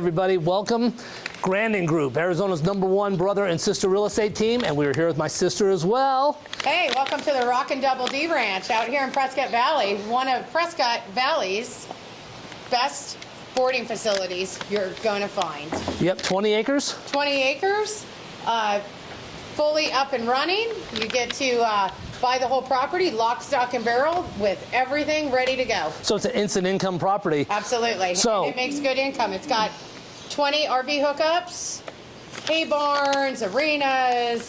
everybody. Welcome. GRANDON GROUP, Arizona's #1 brother and sister real estate team, and we're here with my sister as well. Hey, welcome to the Rockin' Double D Ranch out here in Prescott Valley, one of Prescott Valley's best boarding facilities you're going to find. Yep, 20 acres. 20 acres, fully up and running. You get to buy the whole property, lock, stock, and barrel, with everything ready to go. So it's an instant income property. Absolutely. So and it makes good income. It's got 20 RV hookups, hay barns, arenas.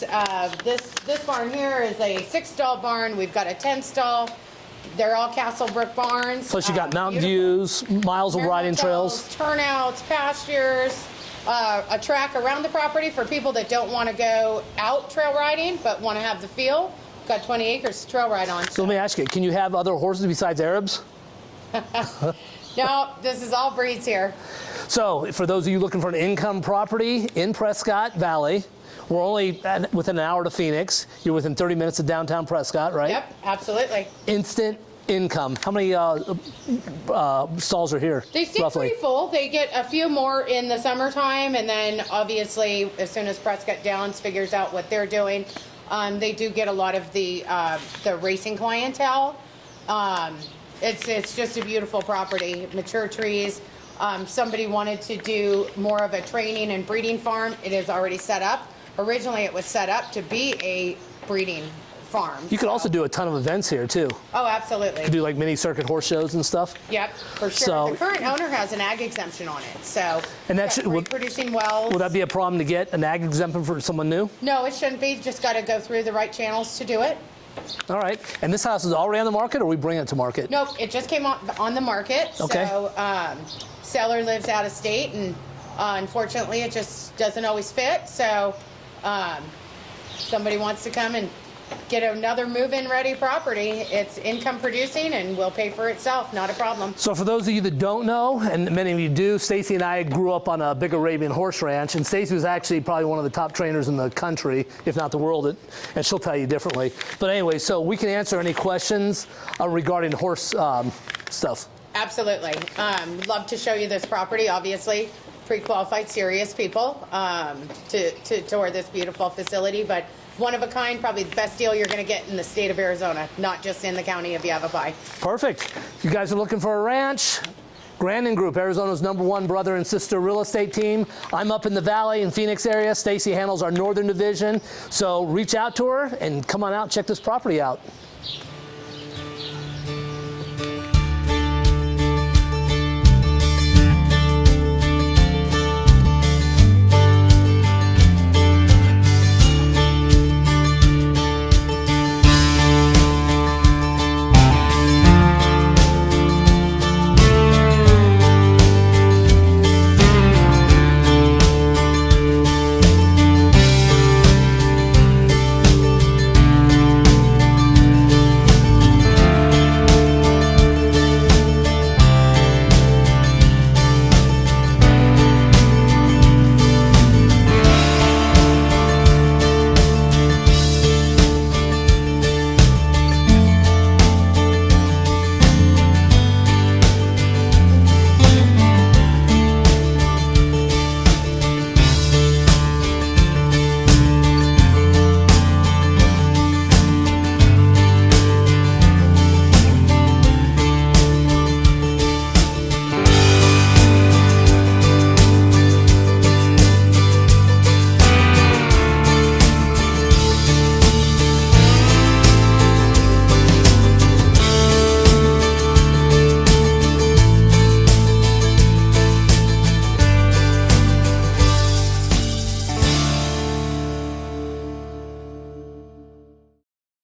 This barn here is a 6-stall barn. We've got a 10-stall. They're all Castle Brook barns. Plus you got mountain views, miles of riding trails. Turnouts, pastures, a track around the property for people that don't want to go out trail riding but want to have the feel. Got 20 acres to trail ride on. So let me ask you, can you have other horses besides Arabs? No, this is all breeds here. So for those of you looking for an income property in Prescott Valley, we're only within an hour to Phoenix. You're within 30 minutes of downtown Prescott, right? Yep, absolutely. Instant income. How many stalls are here? They stay roughly? pretty full. They get a few more in the summertime, and then obviously as soon as Prescott Downs figures out what they're doing, they do get a lot of the racing clientele. It's just a beautiful property, mature trees. Somebody wanted to do more of a training and breeding farm. It is already set up. Originally it was set up to be a breeding farm. You could also do a ton of events here too. Oh, absolutely. You could do like mini circuit horse shows and stuff. Yep, for sure. So, the current owner has an ag exemption on it, so and that should, producing wells. Would that be a problem to get an ag exemption for someone new? No, it shouldn't be. Just got to go through the right channels to do it. All right. And this house is already on the market, or we bring it to market? Nope, it just came on the market. Okay. So seller lives out of state, and unfortunately it just doesn't always fit. So somebody wants to come and get another move-in ready property. It's income producing and will pay for itself, not a problem. So for those of you that don't know, and many of you do, Stacy and I grew up on a big Arabian horse ranch, and Stacy was actually probably one of the top trainers in the country, if not the world, and she'll tell you differently. But anyway, so we can answer any questions regarding horse stuff. Absolutely. Love to show you this property. Obviously, pre-qualified, serious people to tour this beautiful facility, but one of a kind, probably the best deal you're going to get in the state of Arizona, not just in the county of Yavapai. Perfect. If you guys are looking for a ranch, GRANDON GROUP, Arizona's #1 brother and sister real estate team. I'm up in the valley in Phoenix area. Stacy handles our northern division. So reach out to her and come on out and check this property out.